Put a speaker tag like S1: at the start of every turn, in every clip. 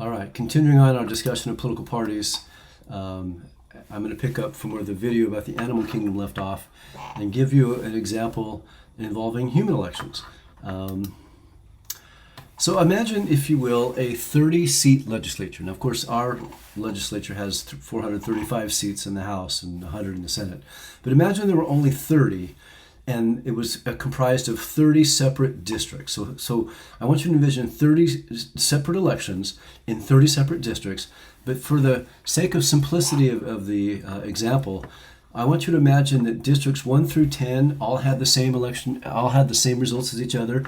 S1: All right, continuing on our discussion of political parties, I'm going to pick up from where the video about the animal kingdom left off and give you an example involving human elections. So imagine, if you will, a 30-seat legislature. Now, of course, our legislature has 435 seats in the House and 100 in the Senate. But imagine there were only 30, and it was comprised of 30 separate districts. So I want you to envision 30 separate elections in 30 separate districts. But for the sake of simplicity of the example, I want you to imagine that districts 1 through 10 all had the same election, all had the same results as each other.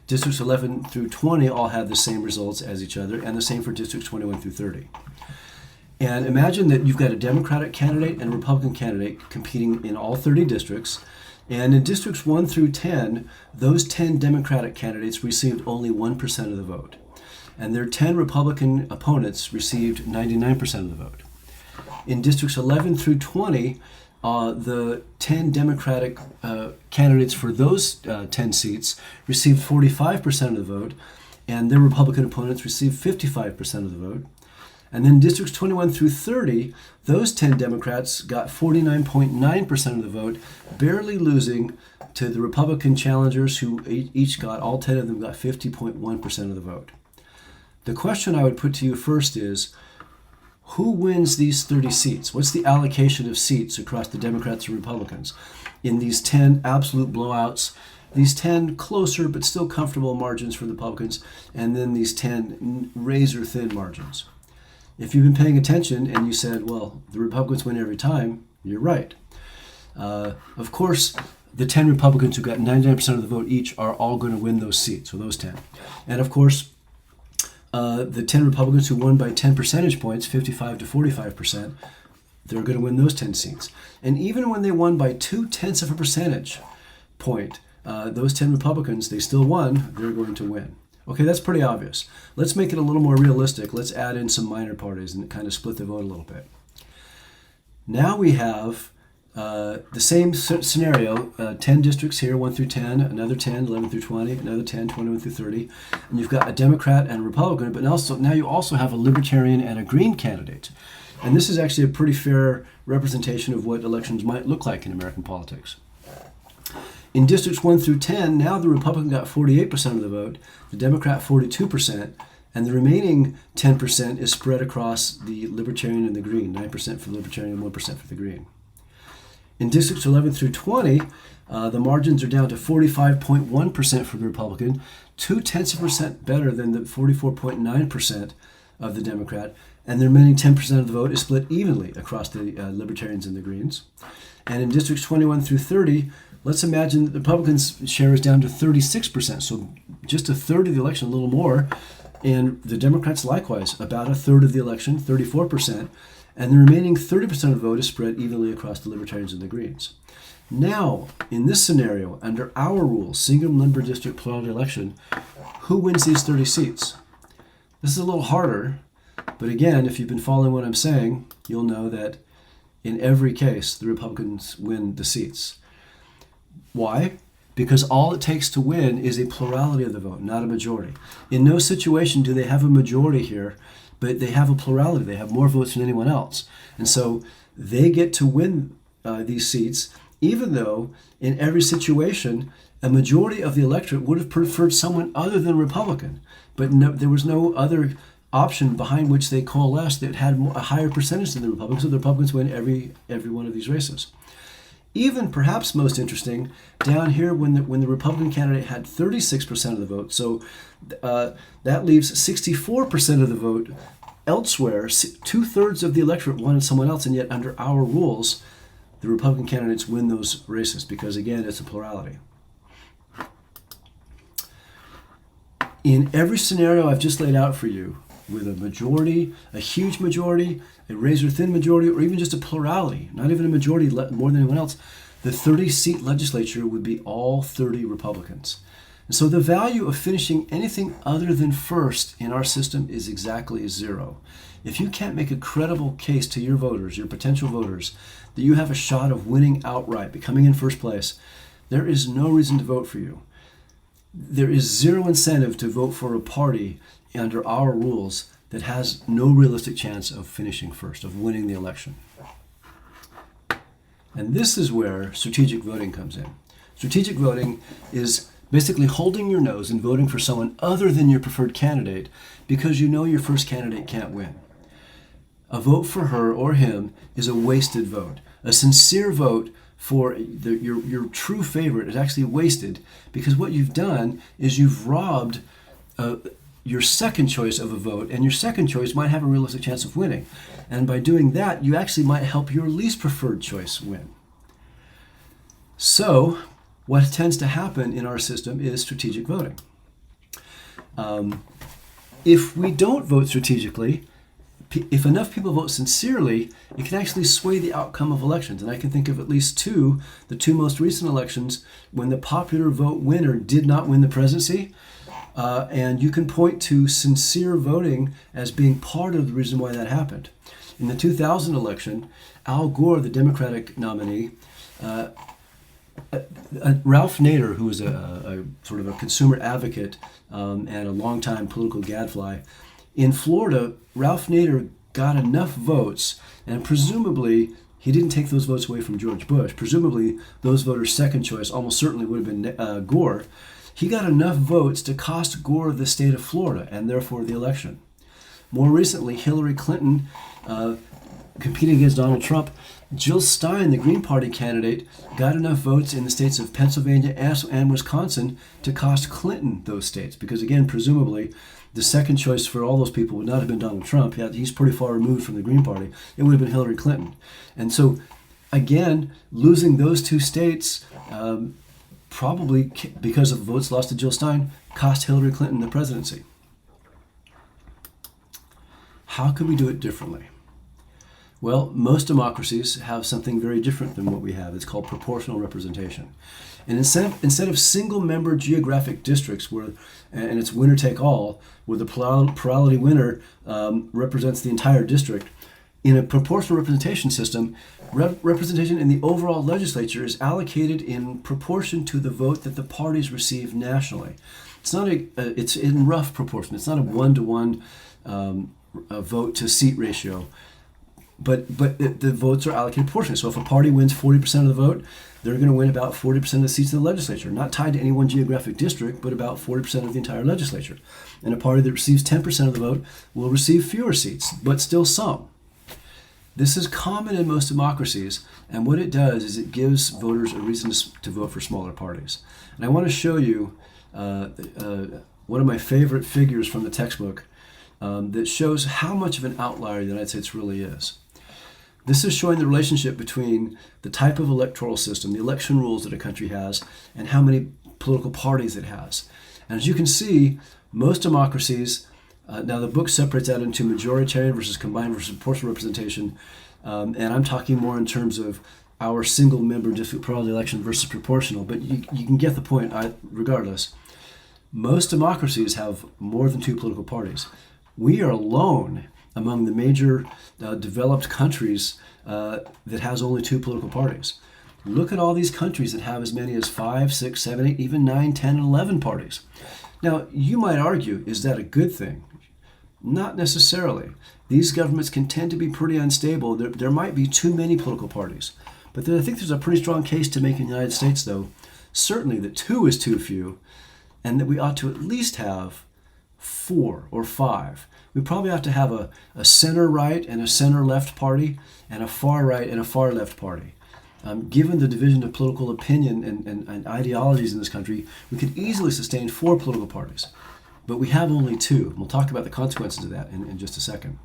S1: Districts 11 through 20 all had the same results as each other, and the same for districts 21 through 30. And imagine that you've got a Democratic candidate and a Republican candidate competing in all 30 districts. And in districts 1 through 10, those 10 Democratic candidates received only 1% of the vote. And their 10 Republican opponents received 99% of the vote. In districts 11 through 20, the 10 Democratic candidates for those 10 seats received 45% of the vote, and their Republican opponents received 55% of the vote. And then districts 21 through 30, those 10 Democrats got 49.9% of the vote, barely losing to the Republican challengers, who each got, all 10 of them got 50.1% of the vote. The question I would put to you first is, who wins these 30 seats? What's the allocation of seats across the Democrats and Republicans in these 10 absolute blowouts, these 10 closer but still comfortable margins for the Republicans, and then these 10 razor-thin margins? If you've been paying attention and you said, well, the Republicans win every time, you're right. Of course, the 10 Republicans who got 99% of the vote each are all going to win those seats, or those 10. And of course, the 10 Republicans who won by 10 percentage points, 55 to 45%, they're going to win those 10 seats. And even when they won by 0.2 of a percentage point, those 10 Republicans, they still won, they're going to win. Okay, that's pretty obvious. Let's make it a little more realistic. Let's add in some minor parties and kind of split the vote a little bit. Now we have the same scenario, 10 districts here, 1 through 10, another 10, 11 through 20, another 10, 21 through 30. And you've got a Democrat and a Republican, but now you also have a Libertarian and a Green candidate. And this is actually a pretty fair representation of what elections might look like in American politics. In districts 1 through 10, now the Republican got 48% of the vote, the Democrat 42%, and the remaining 10% is spread across the Libertarian and the Green, 9% for the Libertarian and 1% for the Green. In districts 11 through 20, the margins are down to 45.1% for the Republican, 0.2% better than the 44.9% of the Democrat, and the remaining 10% of the vote is split evenly across the Libertarians and the Greens. And in districts 21 through 30, let's imagine that the Republicans' share is down to 36%, so just a third of the election, a little more, and the Democrats likewise, about a third of the election, 34%, and the remaining 30% of the vote is spread evenly across the Libertarians and the Greens. Now, in this scenario, under our rules, single member district plurality election, who wins these 30 seats? This is a little harder, but again, if you've been following what I'm saying, you'll know that in every case, the Republicans win the seats. Why? Because all it takes to win is a plurality of the vote, not a majority. In no situation do they have a majority here, but they have a plurality. They have more votes than anyone else. And so they get to win these seats, even though in every situation, a majority of the electorate would have preferred someone other than Republican. But no, there was no other option behind which they coalesced that had a higher percentage than the Republicans, so the Republicans win every one of these races. Even perhaps most interesting, down here when the Republican candidate had 36% of the vote, so that leaves 64% of the vote elsewhere. 2/3 of the electorate wanted someone else, and yet under our rules, the Republican candidates win those races because, again, it's a plurality. In every scenario I've just laid out for you, with a majority, a huge majority, a razor-thin majority, or even just a plurality, not even a majority more than anyone else, the 30-seat legislature would be all 30 Republicans. And so the value of finishing anything other than first in our system is exactly 0. If you can't make a credible case to your voters, your potential voters, that you have a shot of winning outright, becoming in first place, there is no reason to vote for you. There is zero incentive to vote for a party under our rules that has no realistic chance of finishing first, of winning the election. And this is where strategic voting comes in. Strategic voting is basically holding your nose and voting for someone other than your preferred candidate because you know your first candidate can't win. A vote for her or him is a wasted vote. A sincere vote for your true favorite is actually wasted because what you've done is you've robbed your second choice of a vote, and your second choice might have a realistic chance of winning. And by doing that, you actually might help your least preferred choice win. So, what tends to happen in our system is strategic voting. If we don't vote strategically, if enough people vote sincerely, it can actually sway the outcome of elections. And I can think of at least two, the two most recent elections, when the popular vote winner did not win the presidency. And you can point to sincere voting as being part of the reason why that happened. In the 2000 election, Al Gore, the Democratic nominee, Ralph Nader, who was a sort of a consumer advocate and a longtime political gadfly, in Florida, Ralph Nader got enough votes, and presumably he didn't take those votes away from George Bush. Presumably those voters' second choice almost certainly would have been Gore. He got enough votes to cost Gore the state of Florida and therefore the election. More recently, Hillary Clinton competing against Donald Trump, Jill Stein, the Green Party candidate, got enough votes in the states of Pennsylvania and Wisconsin to cost Clinton those states. Because again, presumably, the second choice for all those people would not have been Donald Trump. He's pretty far removed from the Green Party. It would have been Hillary Clinton. And so, again, losing those two states, probably because of votes lost to Jill Stein, cost Hillary Clinton the presidency. How can we do it differently? Well, most democracies have something very different than what we have. It's called proportional representation. And instead of single-member geographic districts, and it's winner-take-all, where the plurality winner represents the entire district, in a proportional representation system, representation in the overall legislature is allocated in proportion to the vote that the parties receive nationally. It's not it's in rough proportion. It's not a one-to-one vote to seat ratio. But the votes are allocated proportionally. So if a party wins 40% of the vote, they're going to win about 40% of the seats in the legislature, not tied to any one geographic district, but about 40% of the entire legislature. And a party that receives 10% of the vote will receive fewer seats, but still some. This is common in most democracies, and what it does is it gives voters a reason to vote for smaller parties. And I want to show you one of my favorite figures from the textbook that shows how much of an outlier the United States really is. This is showing the relationship between the type of electoral system, the election rules that a country has, and how many political parties it has. And as you can see, most democracies, now the book separates that into majoritarian versus combined versus proportional representation, and I'm talking more in terms of our single-member district plurality election versus proportional, but you can get the point regardless. Most democracies have more than two political parties. We are alone among the major developed countries that has only two political parties. Look at all these countries that have as many as 5, 6, 7, 8, even 9, 10, and 11 parties. Now, you might argue, is that a good thing? Not necessarily. These governments can tend to be pretty unstable. There might be too many political parties. But I think there's a pretty strong case to make in the United States, though, certainly that 2 is too few, and that we ought to at least have 4 or 5. We probably have to have a center-right and a center-left party, and a far-right and a far-left party. Given the division of political opinion and ideologies in this country, we could easily sustain 4 political parties. But we have only 2. We'll talk about the consequences of that in just a second.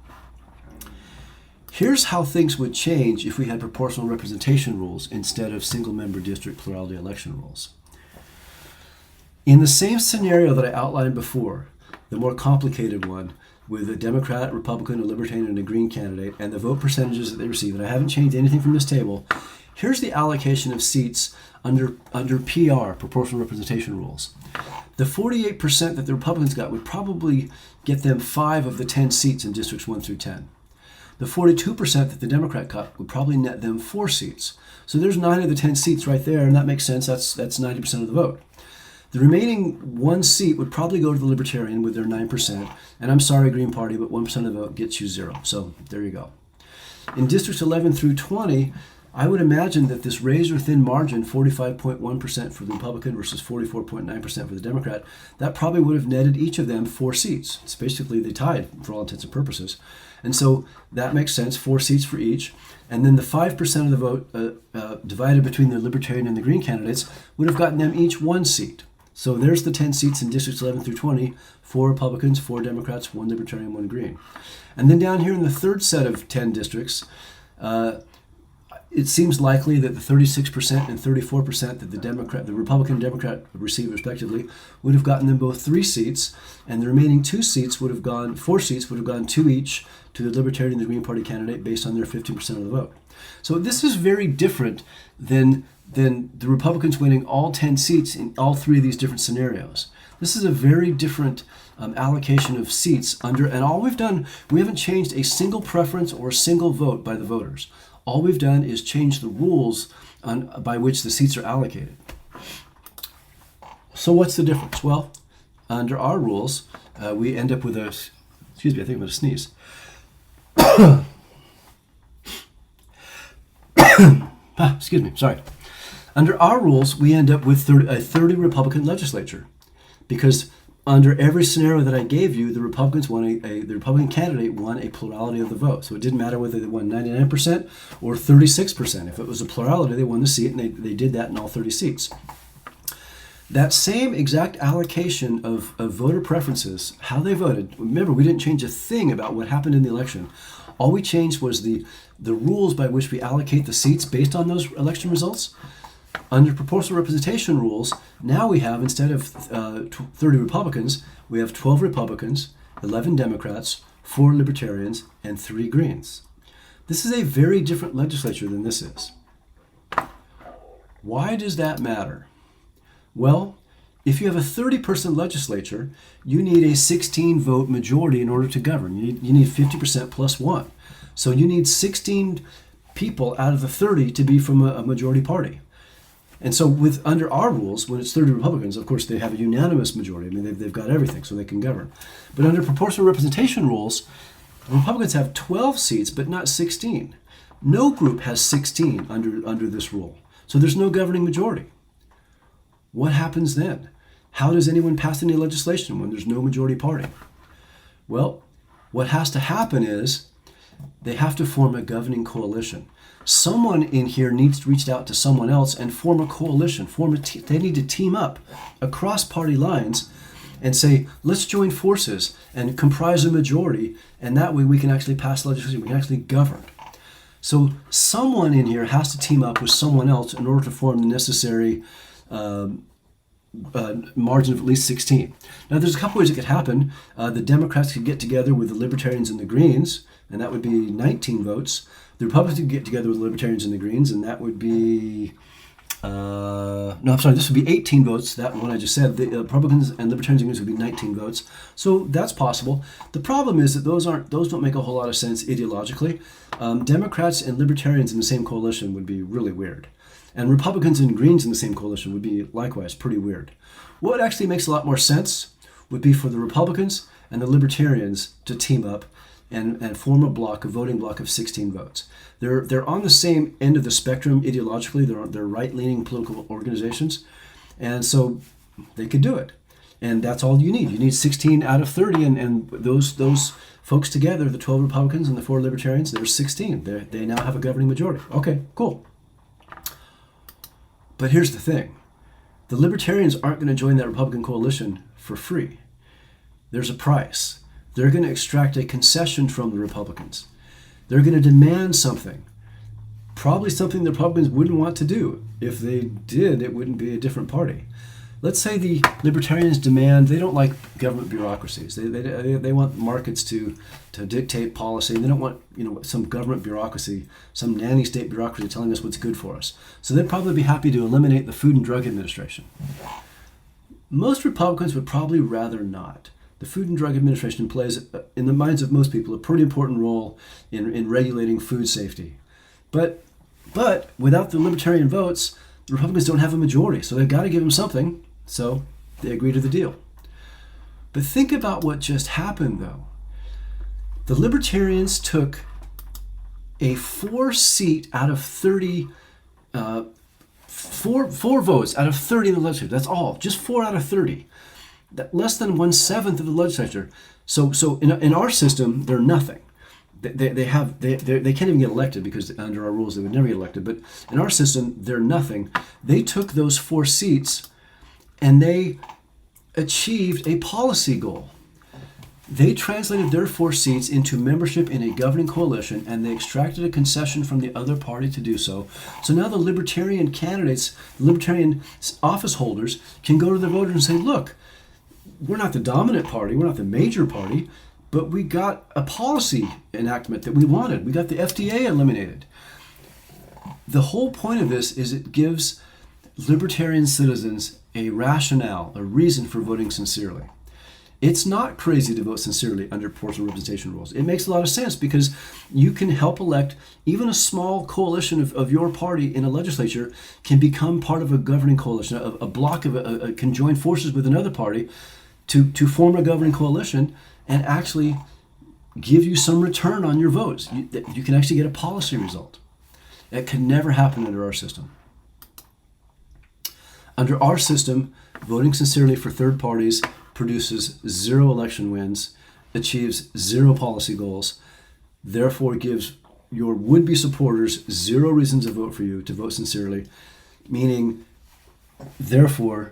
S1: Here's how things would change if we had proportional representation rules instead of single-member district plurality election rules. In the same scenario that I outlined before, the more complicated one, with a Democrat, Republican, a Libertarian, and a Green candidate, and the vote percentages that they receive, and I haven't changed anything from this table, here's the allocation of seats under PR, proportional representation rules. The 48% that the Republicans got would probably get them 5 of the 10 seats in districts 1 through 10. The 42% that the Democrat got would probably net them 4 seats. So there's 9 of the 10 seats right there, and that makes sense. That's 90% of the vote. The remaining one seat would probably go to the Libertarian with their 9%. And I'm sorry, Green Party, but 1% of the vote gets you 0. So there you go. In districts 11 through 20, I would imagine that this razor-thin margin, 45.1% for the Republican versus 44.9% for the Democrat, that probably would have netted each of them 4 seats. It's basically they tied for all intents and purposes. And so that makes sense, 4 seats for each. And then the 5% of the vote divided between the Libertarian and the Green candidates would have gotten them each 1 seat. So there's the 10 seats in districts 11 through 20, 4 Republicans, 4 Democrats, 1 Libertarian, 1 Green. And then down here in the third set of 10 districts, it seems likely that the 36% and 34% that the Republican and Democrat received respectively would have gotten them both 3 seats, and the remaining 4 seats would have gone 2 each to the Libertarian and the Green Party candidate based on their 15% of the vote. So this is very different than the Republicans winning all 10 seats in all 3 of these different scenarios. This is a very different allocation of seats and all we've done, we haven't changed a single preference or a single vote by the voters. All we've done is change the rules by which the seats are allocated. So what's the difference? Well, under our rules, we end up with excuse me, I think I'm going to sneeze. Excuse me, sorry. Under our rules, we end up with a 30 Republican legislature because under every scenario that I gave you, the Republicans the Republican candidate won a plurality of the vote. So it didn't matter whether they won 99% or 36%. If it was a plurality, they won the seat, and they did that in all 30 seats. That same exact allocation of voter preferences, how they voted, remember, we didn't change a thing about what happened in the election. All we changed was the rules by which we allocate the seats based on those election results. Under proportional representation rules, now we have, instead of 30 Republicans, we have 12 Republicans, 11 Democrats, 4 Libertarians, and 3 Greens. This is a very different legislature than this is. Why does that matter? Well, if you have a 30-person legislature, you need a 16-vote majority in order to govern. You need 50% plus 1. So you need 16 people out of the 30 to be from a majority party. And so under our rules, when it's 30 Republicans, of course, they have a unanimous majority. I mean, they've got everything, so they can govern. But under proportional representation rules, Republicans have 12 seats, but not 16. No group has 16 under this rule. So there's no governing majority. What happens then? How does anyone pass any legislation when there's no majority party? Well, what has to happen is they have to form a governing coalition. Someone in here needs to reach out to someone else and form a coalition. They need to team up across party lines and say, let's join forces and comprise a majority, and that way we can actually pass legislation, we can actually govern. So someone in here has to team up with someone else in order to form the necessary margin of at least 16. Now, there's a couple ways it could happen. The Democrats could get together with the Libertarians and the Greens, and that would be 19 votes. The Republicans could get together with the Libertarians and the Greens, and that would be, this would be 18 votes, that one I just said. The Republicans and Libertarians and Greens would be 19 votes. So that's possible. The problem is that those don't make a whole lot of sense ideologically. Democrats and Libertarians in the same coalition would be really weird. And Republicans and Greens in the same coalition would be likewise pretty weird. What actually makes a lot more sense would be for the Republicans and the Libertarians to team up and form a voting block of 16 votes. They're on the same end of the spectrum ideologically. They're right-leaning political organizations, and so they could do it. And that's all you need. You need 16 out of 30, and those folks together, the 12 Republicans and the 4 Libertarians, there's 16. They now have a governing majority. Okay, cool. But here's the thing. The Libertarians aren't going to join that Republican coalition for free. There's a price. They're going to extract a concession from the Republicans. They're going to demand something. Probably something the Republicans wouldn't want to do. If they did, it wouldn't be a different party. Let's say the Libertarians demand, they don't like government bureaucracies. They want markets to dictate policy. They don't want some government bureaucracy, some nanny state bureaucracy telling us what's good for us. So they'd probably be happy to eliminate the Food and Drug Administration. Most Republicans would probably rather not. The Food and Drug Administration plays, in the minds of most people, a pretty important role in regulating food safety. But without the Libertarian votes, the Republicans don't have a majority, so they've got to give them something. So They agree to the deal. But think about what just happened, though. The Libertarians took a 4 seat out of 30, four votes out of 30 in the legislature. That's all, just 4 out of 30. Less than 1/7 of the legislature. So in our system, they're nothing. They can't even get elected because under our rules they would never get elected. But in our system, they're nothing. They took those 4 seats and they achieved a policy goal. They translated their 4 seats into membership in a governing coalition, and they extracted a concession from the other party to do so. So now the Libertarian candidates, the Libertarian office holders, can go to the voters and say, look, we're not the dominant party, we're not the major party, but we got a policy enactment that we wanted. We got the FDA eliminated. The whole point of this is it gives Libertarian citizens a rationale, a reason for voting sincerely. It's not crazy to vote sincerely under proportional representation rules. It makes a lot of sense because you can help elect even a small coalition of your party in a legislature can become part of a governing coalition. A block of can join forces with another party to form a governing coalition and actually give you some return on your votes. You can actually get a policy result. That could never happen under our system. Under our system, voting sincerely for third parties produces 0 election wins, achieves 0 policy goals, therefore gives your would-be supporters 0 reasons to vote for you, to vote sincerely, meaning, therefore,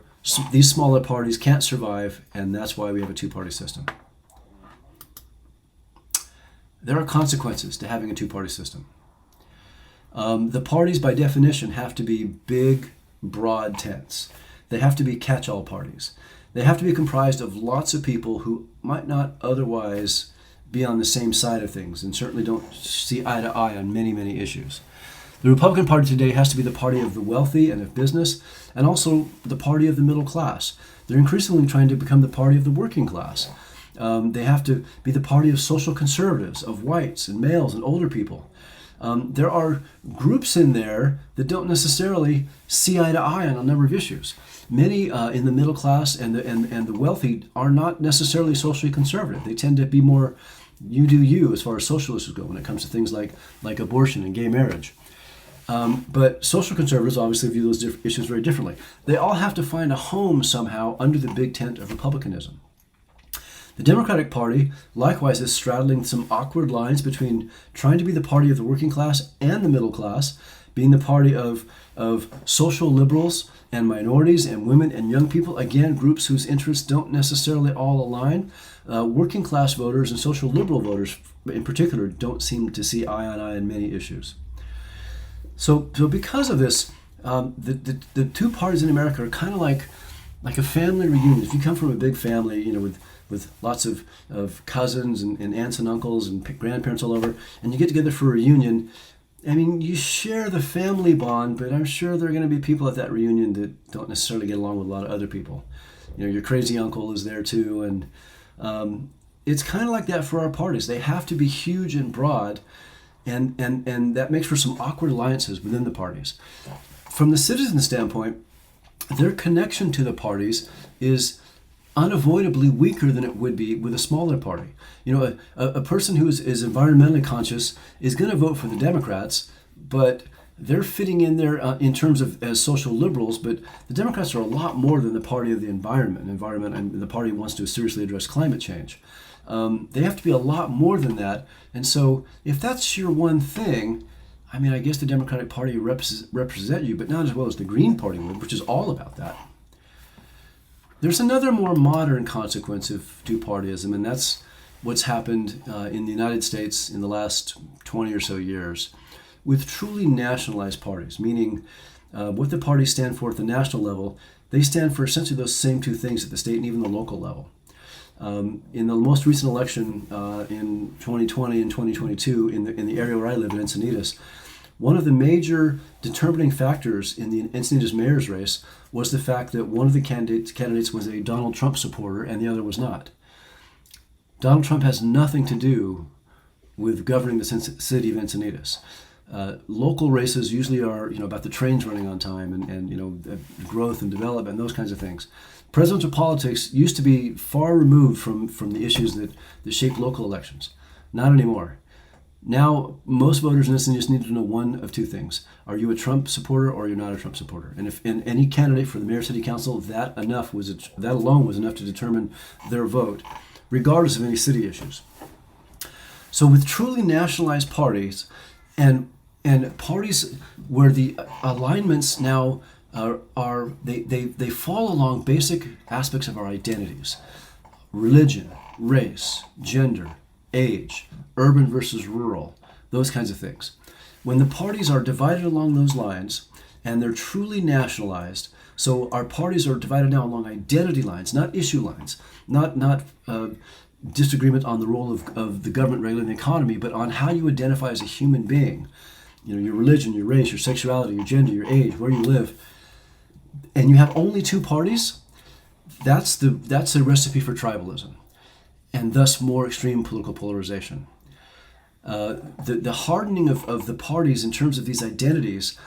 S1: these smaller parties can't survive, and that's why we have a 2-party system. There are consequences to having a 2-party system. The parties, by definition, have to be big, broad tents. They have to be catch-all parties. They have to be comprised of lots of people who might not otherwise be on the same side of things and certainly don't see eye to eye on many, many issues. The Republican Party today has to be the party of the wealthy and of business, and also the party of the middle class. They're increasingly trying to become the party of the working class. They have to be the party of social conservatives, of whites and males and older people. There are groups in there that don't necessarily see eye to eye on a number of issues. Many in the middle class and the wealthy are not necessarily socially conservative. They tend to be more you do you as far as social issues go when it comes to things like abortion and gay marriage. But social conservatives obviously view those issues very differently. They all have to find a home somehow under the big tent of republicanism. The Democratic Party, likewise, is straddling some awkward lines between trying to be the party of the working class and the middle class, being the party of social liberals and minorities and women and young people, again, groups whose interests don't necessarily all align. Working class voters and social liberal voters in particular don't seem to see eye on eye on many issues. So because of this, the 2 parties in America are kind of like a family reunion. If you come from a big family, with lots of cousins and aunts and uncles and grandparents all over, and you get together for a reunion, I mean, you share the family bond, but I'm sure there are going to be people at that reunion that don't necessarily get along with a lot of other people. Your crazy uncle is there too, and it's kind of like that for our parties. They have to be huge and broad, and that makes for some awkward alliances within the parties. From the citizen standpoint, their connection to the parties is unavoidably weaker than it would be with a smaller party. A person who is environmentally conscious is going to vote for the Democrats, but they're fitting in there in terms of as social liberals, but the Democrats are a lot more than the party of the environment, and the party wants to seriously address climate change. They have to be a lot more than that, and so if that's your one thing, I mean, I guess the Democratic Party represent you, but not as well as the Green Party would, which is all about that. There's another more modern consequence of two-partyism, and that's what's happened in the United States in the last 20 or so years with truly nationalized parties, meaning what the parties stand for at the national level, they stand for essentially those same 2 things at the state and even the local level. In the most recent election in 2020 and 2022 in the area where I live in Encinitas, one of the major determining factors in the Encinitas mayor's race was the fact that one of the candidates was a Donald Trump supporter and the other was not. Donald Trump has nothing to do with governing the city of Encinitas. Local races usually are, about the trains running on time and growth and development, those kinds of things. Presidential politics used to be far removed from the issues that shape local elections. Not anymore. Now, most voters in this just need to know one of two things. Are you a Trump supporter or you're not a Trump supporter? And if in any candidate for the mayor city council, that alone was enough to determine their vote, regardless of any city issues. So with truly nationalized parties and parties where the alignments now they fall along basic aspects of our identities: religion, race, gender, age, urban versus rural, those kinds of things. When the parties are divided along those lines and they're truly nationalized, so our parties are divided now along identity lines, not issue lines, not disagreement on the role of the government regulating the economy, but on how you identify as a human being. Your religion, your race, your sexuality, your gender, your age, where you live. And you have only two parties, that's a recipe for tribalism, and thus more extreme political polarization. The hardening of the parties in terms of these identities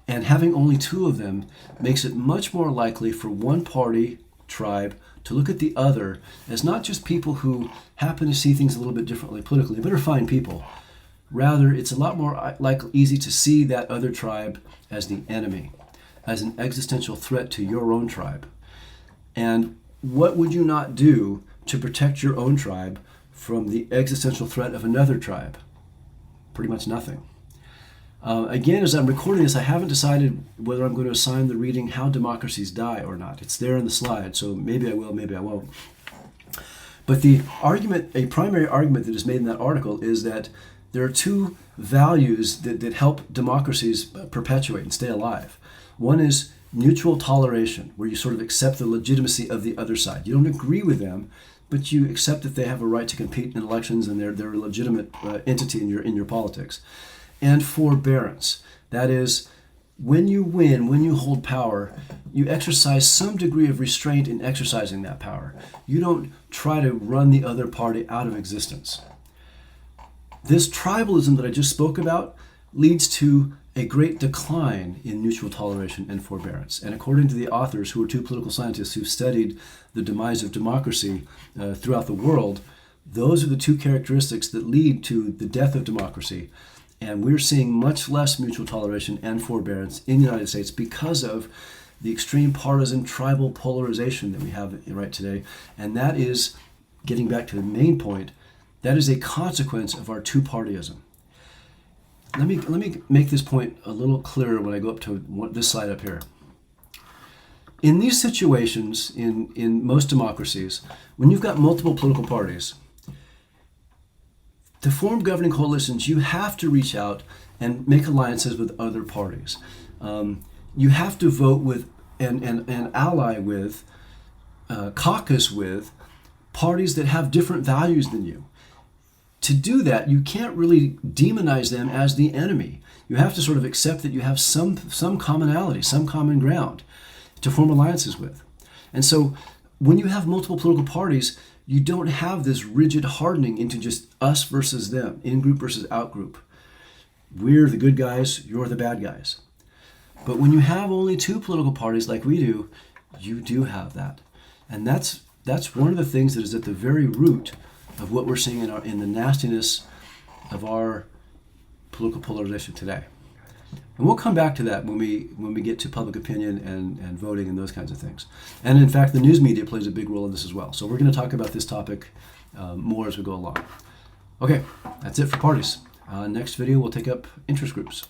S1: and having only two of them makes it much more likely for one party, tribe, to look at the other as not just people who happen to see things a little bit differently politically, but are fine people. Rather, it's a lot more easy to see that other tribe as the enemy, as an existential threat to your own tribe. And what would you not do to protect your own tribe from the existential threat of another tribe? Pretty much nothing. Again, as I'm recording this, I haven't decided whether I'm going to assign the reading How Democracies Die or not. It's there in the slide, so maybe I will, maybe I won't. But the argument, a primary argument that is made in that article is that there are two values that help democracies perpetuate and stay alive. One is mutual toleration, where you sort of accept the legitimacy of the other side. You don't agree with them, but you accept that they have a right to compete in elections and they're a legitimate entity in your politics. And forbearance. That is, when you win, when you hold power, you exercise some degree of restraint in exercising that power. You don't try to run the other party out of existence. This tribalism that I just spoke about leads to a great decline in mutual toleration and forbearance. And according to the authors, who are two political scientists who studied the demise of democracy throughout the world, those are the two characteristics that lead to the death of democracy. And we're seeing much less mutual toleration and forbearance in the United States because of the extreme partisan tribal polarization that we have right today. And that is, getting back to the main point, that is a consequence of our two-partyism. Let me make this point a little clearer when I go up to this slide up here. In these situations, in most democracies, when you've got multiple political parties, to form governing coalitions, you have to reach out and make alliances with other parties. You have to vote with and ally with, caucus with parties that have different values than you. To do that, you can't really demonize them as the enemy. You have to sort of accept that you have some commonality, some common ground to form alliances with. And so when you have multiple political parties, you don't have this rigid hardening into just us versus them, in-group versus out-group. We're the good guys, you're the bad guys. But when you have only two political parties like we do, you do have that. And that's one of the things that is at the very root of what we're seeing in the nastiness of our political polarization today. And we'll come back to that when we get to public opinion and voting and those kinds of things. And in fact, the news media plays a big role in this as well. So we're going to talk about this topic more as we go along. Okay, that's it for parties. Next video, we'll take up interest groups.